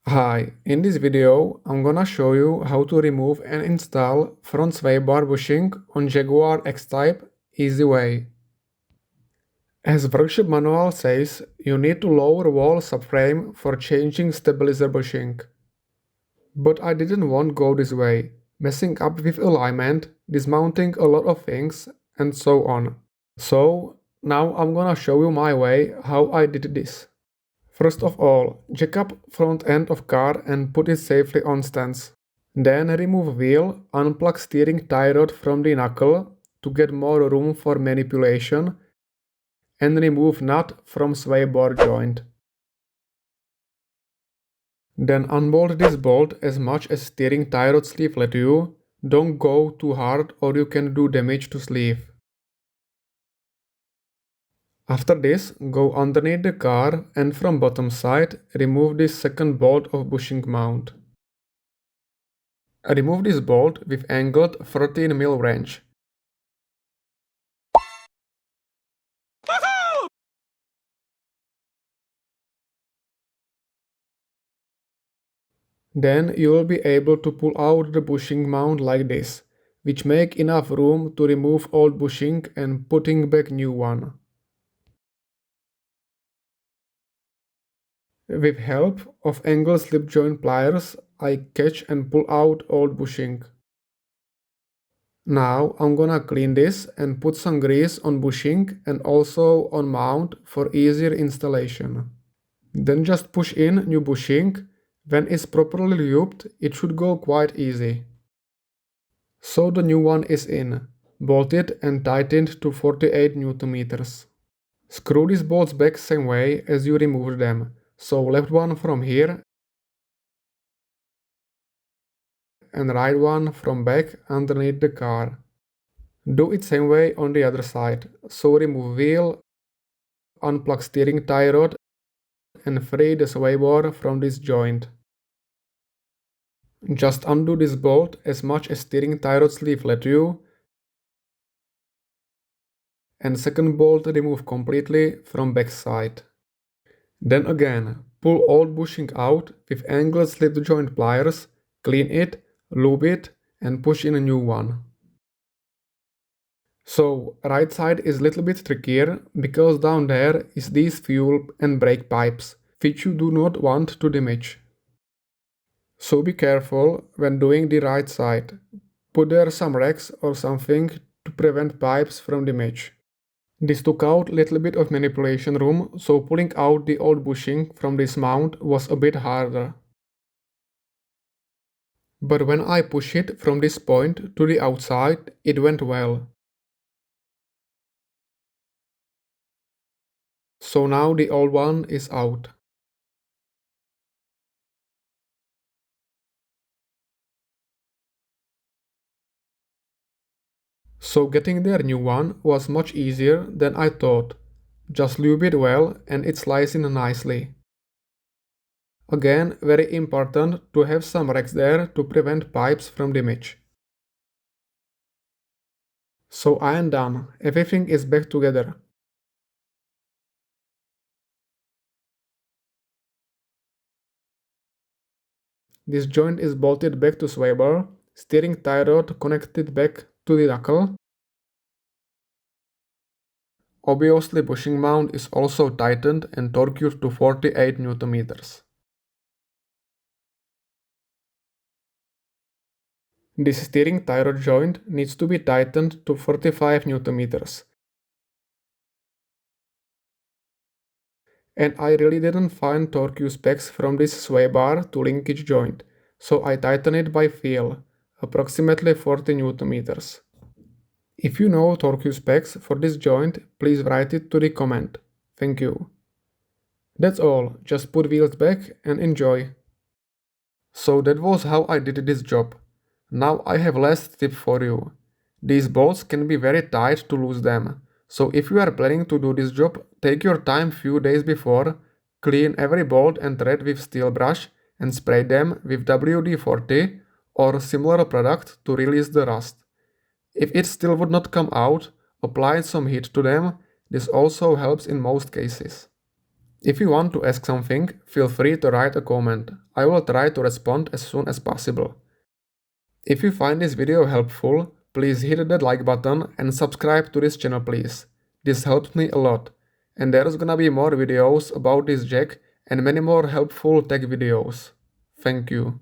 Hi, in this video I'm gonna show you how to remove and install front swaybar bushing on Jaguar X-Type easy way. As workshop manual says, you need to lower wall subframe for changing stabilizer bushing. But I didn't want to go this way, messing up with alignment, dismounting a lot of things, and so on. So now I'm gonna show you my way how I did this. First of all, jack up front end of car and put it safely on stance. Then remove wheel, unplug steering tie rod from the knuckle to get more room for manipulation, and remove nut from sway bar joint. Then unbolt this bolt as much as steering tie rod sleeve let you. Don't go too hard or you can do damage to sleeve. After this, go underneath the car and from bottom side remove this second bolt of bushing mount. Remove this bolt with angled 13 mm wrench. Then you will be able to pull out the bushing mount like this, which make enough room to remove old bushing and putting back new one. With help of angle slip joint pliers, I catch and pull out old bushing. Now I'm gonna clean this and put some grease on bushing and also on mount for easier installation. Then just push in new bushing. When it's properly lubed, it should go quite easy. So the new one is in, bolted and tightened to 48 Nm. Screw these bolts back same way as you removed them, so left one from here and right one from back underneath the car. Do it same way on the other side, so remove wheel, unplug steering tie rod and free the sway bar from this joint. Just undo this bolt as much as steering tie rod sleeve let you, and second bolt remove completely from back side. Then again, pull old bushing out with angled slip joint pliers, clean it, lube it, and push in a new one. So, right side is a little bit trickier because down there is these fuel and brake pipes, which you do not want to damage. So be careful when doing the right side. Put there some racks or something to prevent pipes from damage. This took out a little bit of manipulation room, so pulling out the old bushing from this mount was a bit harder. But when I push it from this point to the outside, it went well. So now the old one is out. So getting their new one was much easier than I thought. Just lube it well and it slides in nicely. Again, very important to have some racks there to prevent pipes from damage. So I am done, everything is back together. This joint is bolted back to sway bar, steering tie rod connected back to the knuckle. Obviously bushing mount is also tightened and torqued to 48 Nm. This steering tie rod joint needs to be tightened to 45 Nm. And I really didn't find torque specs from this sway bar to linkage joint, so I tighten it by feel, approximately 40 Nm. If you know torque specs for this joint, please write it to the comment. Thank you. That's all, just put wheels back and enjoy. So that was how I did this job. Now I have last tip for you. These bolts can be very tight to lose them. So if you are planning to do this job, take your time few days before, clean every bolt and thread with steel brush and spray them with WD-40 or similar product to release the rust. If it still would not come out, apply some heat to them. This also helps in most cases. If you want to ask something, feel free to write a comment. I will try to respond as soon as possible. If you find this video helpful, please hit that like button and subscribe to this channel please. This helps me a lot. And there's gonna be more videos about this jack and many more helpful tech videos. Thank you.